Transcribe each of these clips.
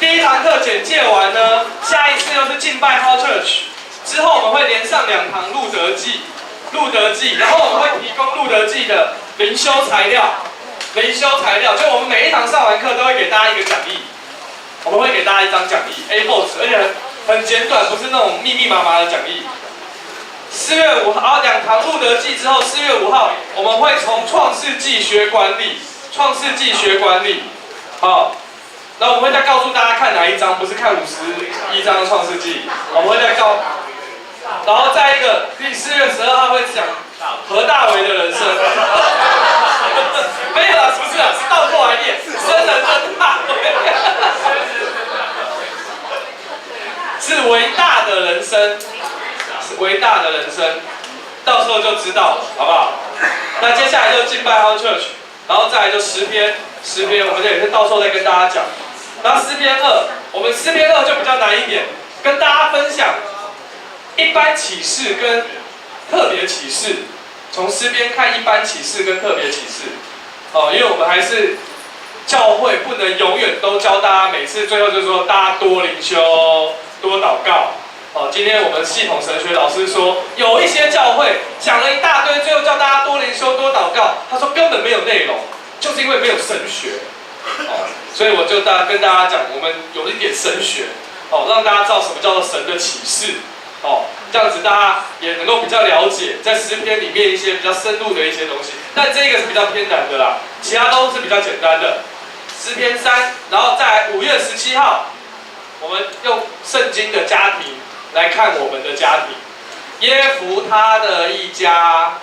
第一堂课简介完呢，下一次又是敬拜 How Church， 之后我们会连上2堂路德记，然后我们会提供路德记的灵修材料，就我们每一堂上完课都会给大家一个讲义，我们会给大家一张讲义 A4 纸，而且很简短，不是那种密密麻麻的讲义。4月5号，2堂路德记之后，4月5号我们会从创世纪学管理，好，那我们会再告诉大家看哪一章，不是看51章的创世纪，我们会再告。然后再一个，第4月12号会讲何大为的人生，没有啦，不是啦，是倒过来念，生人真大为，是伟大的人生。到时候就知道了，好不好？那接下来就敬拜 How Church， 然后再来就诗篇，我们也是到时候再跟大家讲。然后诗篇2，我们诗篇2就比较难一点，跟大家分享一般启示跟特别启示，从诗篇看一般启示跟特别启示。因为我们还是教会不能永远都教大家，每次最后就说大家多灵修、多祷告。今天我们系统神学老师说，有一些教会讲了一大堆，最后叫大家多灵修、多祷告。他说根本没有内容，就是因为没有神学。所以我就跟大家讲，我们有一点神学，让大家知道什么叫做神的启示。这样子大家也能够比较了解在诗篇里面一些比较深入的一些东西。但这个是比较偏难的啦，其他都是比较简单的。诗篇3，然后再来5月17号，我们用圣经的家庭来看我们的家庭，耶弗他的一家，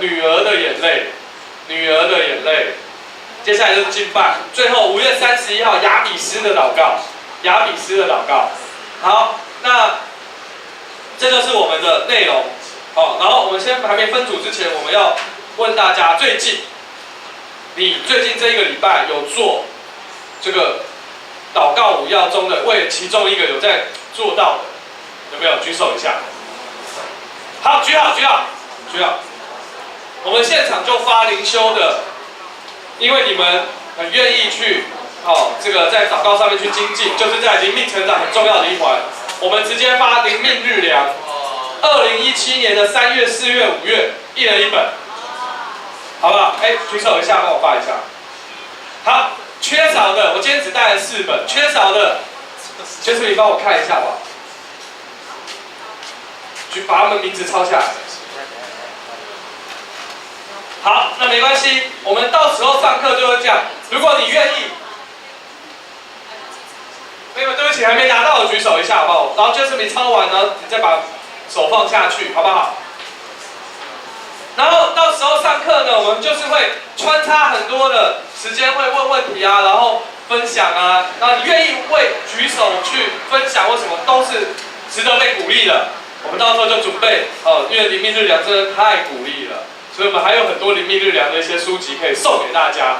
女儿的眼泪，接下来就是敬拜，最后5月31号雅比斯的祷告，好，那这就是我们的内容，然后我们先还没分组之前，我们要问大家，你最近这一个礼拜有做这个祷告5要中的，为其中一个有在做到的，有没有举手一下？好，举好。我们现场就发灵修的，因为你们很愿意去，这个在祷告上面去精进，就是在灵命成长很重要的一环。我们直接发灵命日粮，2017年的3月、4月、5月，1人1本，好不好？举手一下，帮我发一下。好，缺少的，我今天只带了4本，缺少的。就是你帮我看一下吧，去把他们名字抄下来。好，那没关系，我们到时候上课就会这样。如果你愿意，对不起，还没拿到的举手一下好不好？然后就是你抄完呢，你再把手放下去，好不好？然后到时候上课呢，我们就是会穿插很多的时间，会问问题啊，然后分享啊，然后你愿意为举手去分享或什么，都是值得被鼓励的。我们到时候就准备因为灵命日粮真的太鼓励了，所以我们还有很多灵命日粮的一些书籍可以送给大家。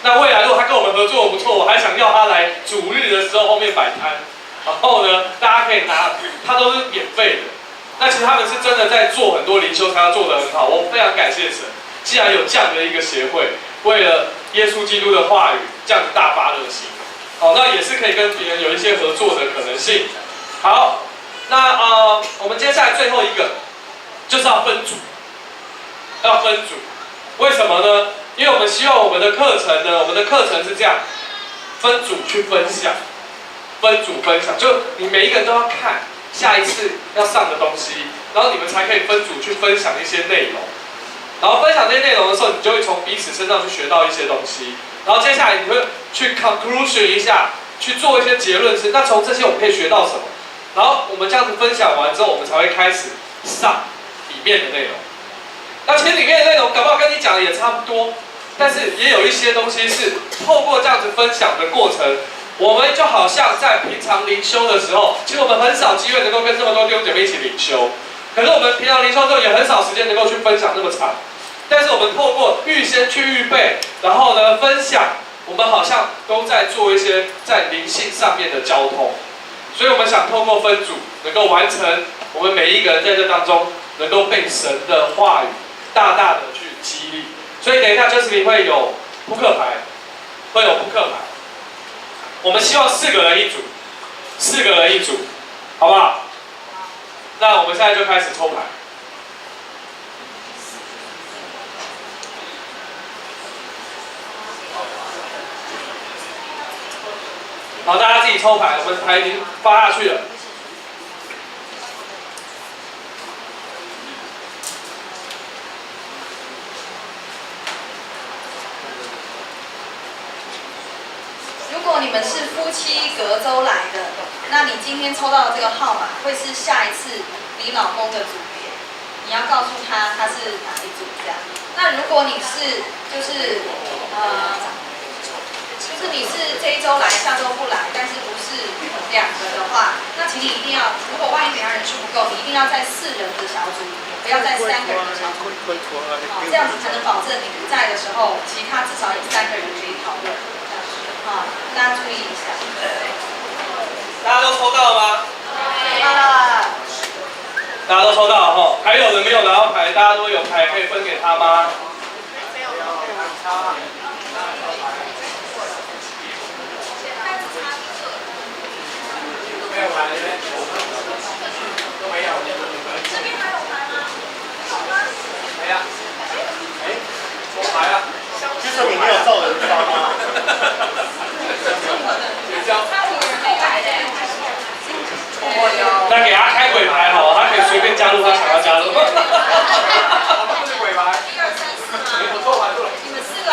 那未来如果他跟我们合作的不错，我还想要他来主日的时候后面摆摊，然后呢，大家可以拿，他都是免费的。那其实他们是真的在做很多灵修，他做得很好，我非常感谢神，既然有这样的一个协会，为了耶稣基督的话语这样子大发热心，那也是可以跟别人有一些合作的可能性。好，那我们接下来最后一个就是要分组，为什么呢？因为我们希望我们的课程是这样，分组去分享，就你每一个人都要看下一次要上的东西，然后你们才可以分组去分享一些内容。然后分享这些内容的时候，你就会从彼此身上去学到一些东西。然后接下来你会去 conclusion 一下，去做一些结论是，那从这些我们可以学到什么？然后我们这样子分享完之后，我们才会开始上里面的内容。那其实里面的内容搞不好跟你讲的也差不多，但是也有一些东西是透过这样子分享的过程，我们就好像在平常灵修的时候，其实我们很少机会能够跟这么多弟兄姐妹一起灵修。可是我们平常灵修的时候也很少时间能够去分享那么长，但是我们透过预先去预备，然后呢分享，我们好像都在做一些在灵性上面的交通。所以我们想透过分组，能够完成我们每一个人在这当中能够被神的话语大大的去激励。所以等一下就是你会有扑克牌，我们希望4个人一组，4个人一组，好不好？那我们现在就开始抽牌。好，大家自己抽牌，我们牌已经发下去了。如果你们是夫妻隔周来的，那你今天抽到的这个号码会是下一次你老公的组别，你要告诉他他是哪一组这样。那如果你是就是你是这一周来，下周不来，但是不是2个的话，那请你一定要，如果万一等下人数不够，你一定要在4人的小组里面，不要在3个人的小组里面，这样子才能保证你不在的时候，其他至少有3个人可以讨论。大家注意一下。大家都抽到了吗？抽到了。大家都抽到了哈，还有人没有拿到牌，大家都有牌可以分给他吗？没有。没有牌都没有。这边还有牌吗？没了。抽牌了。就是你没有照人发吗？那给他开鬼牌好，他可以随便加入他想要加入。不是鬼牌。1、2、3、4吗？我抽牌了。你们4个。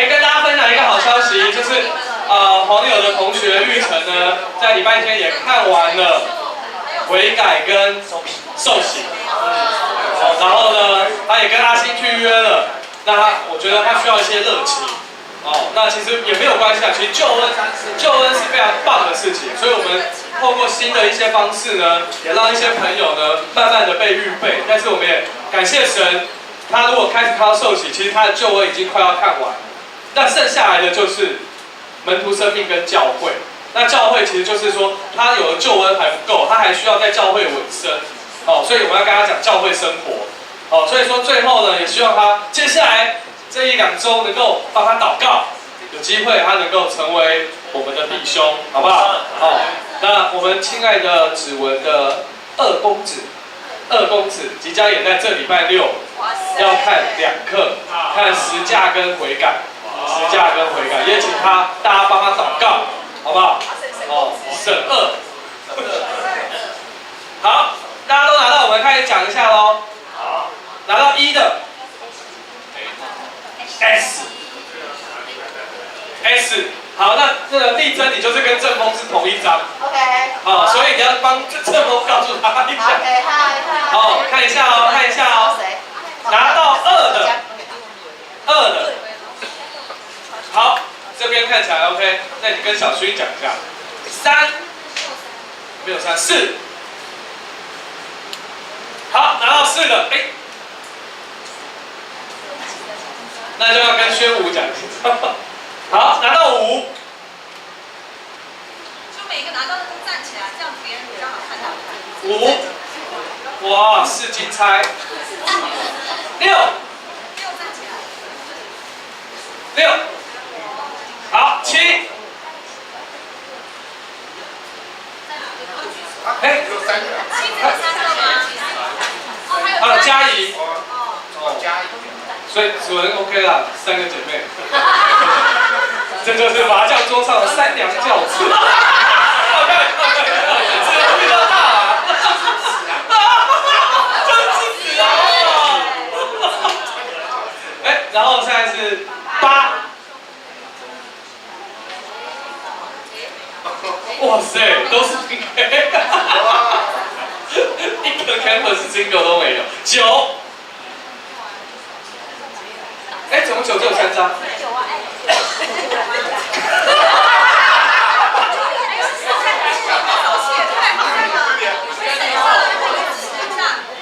跟大家分享一个好消息，就是黄友的同学玉成呢，在礼拜天也看完了悔改跟受洗，然后呢，他也跟阿星去约了。那我觉得他需要一些热情。那其实也没有关系啊。其实救恩是非常棒的事情，所以我们透过新的一些方式呢，也让一些朋友呢慢慢的被预备。但是我们也感谢神，他如果开始看到受洗，其实他的救恩已经快要看完了。那剩下来的就是门徒生命跟教会。那教会其实就是说，他有的救恩还不够，他还需要在教会稳身。所以我们要跟他讲教会生活。所以说最后呢，也希望他接下来这1、2周能够帮他祷告，有机会他能够成为我们的弟兄，好不好？那我们亲爱的指纹的2公子即将也在这礼拜6要看2课，看十架跟悔改，也请大家帮他祷告，好不好？省2。好，大家都拿到，我们开始讲一下喽。好，拿到1的。S， 好，那这个丽珍你就是跟正风是同一张 ，OK， 好，所以你要帮正风告诉他一下。OK， 嗨，好，看一下哦，拿到2的，好，这边看起来 OK， 那你跟小薰讲一下，3，没有3，4，好，拿到4的，那就要跟宣武讲。好，拿到5。就每个拿到的都站起来，这样别人比较好看到。5，哇，4金钗。6站起来。6，好，7。有3个。7只有3个吗？还有嘉怡。嘉怡。所以指纹 OK 啦，3个姐妹。这就是麻将桌上的3娘教子。这个比较大啊。真是啊！然后现在是8。哇塞，都是金杯。一个 campus single 都没有。9。怎么9只有3张？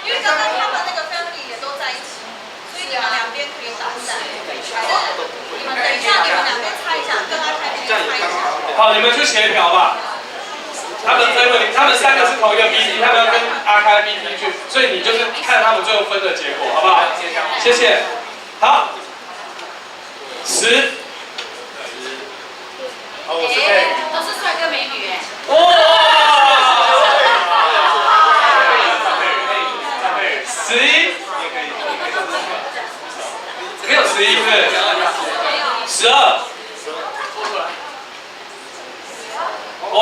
因为刚刚他们那个 family 也都在一起，所以你们2边可以打散。你们等一下，你们2边猜一下，跟他猜一下。好，你们去协调吧。他们3个是同一个 BT， 他们要跟阿开 BT 去，所以你就是看他们最后分的结果，好不好？谢谢。好。10。哦，我是配。都是帅哥美女哎。哇！11，没有11是不是？12。哇，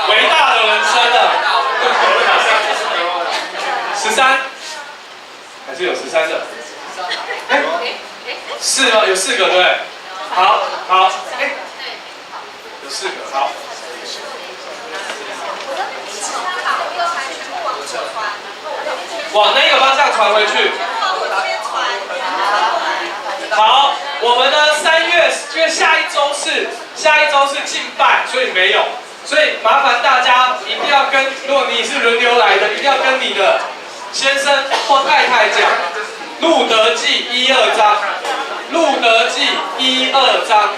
伟大的人生啊！13，还是有13的？哎，是吗？有4个对不对？好，哎，有4个，好。往那个方向传回去。好，我们呢3月，因为下一周是敬拜，所以没有，所以麻烦大家一定要跟，如果你是轮流来的，一定要跟你的先生或太太讲，路德记1、2章，路德记1、2章。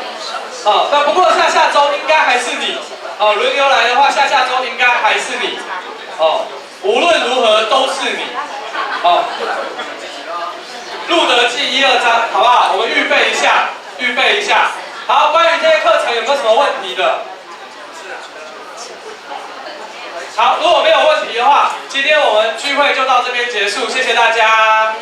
那不过下周应该还是你，轮流来的话，下周应该还是你，无论如何都是你，路德记1、2章，好不好？我们预备一下。好，关于这些课程有没有什么问题的？好，如果没有问题的话，今天我们聚会就到这边结束，谢谢大家。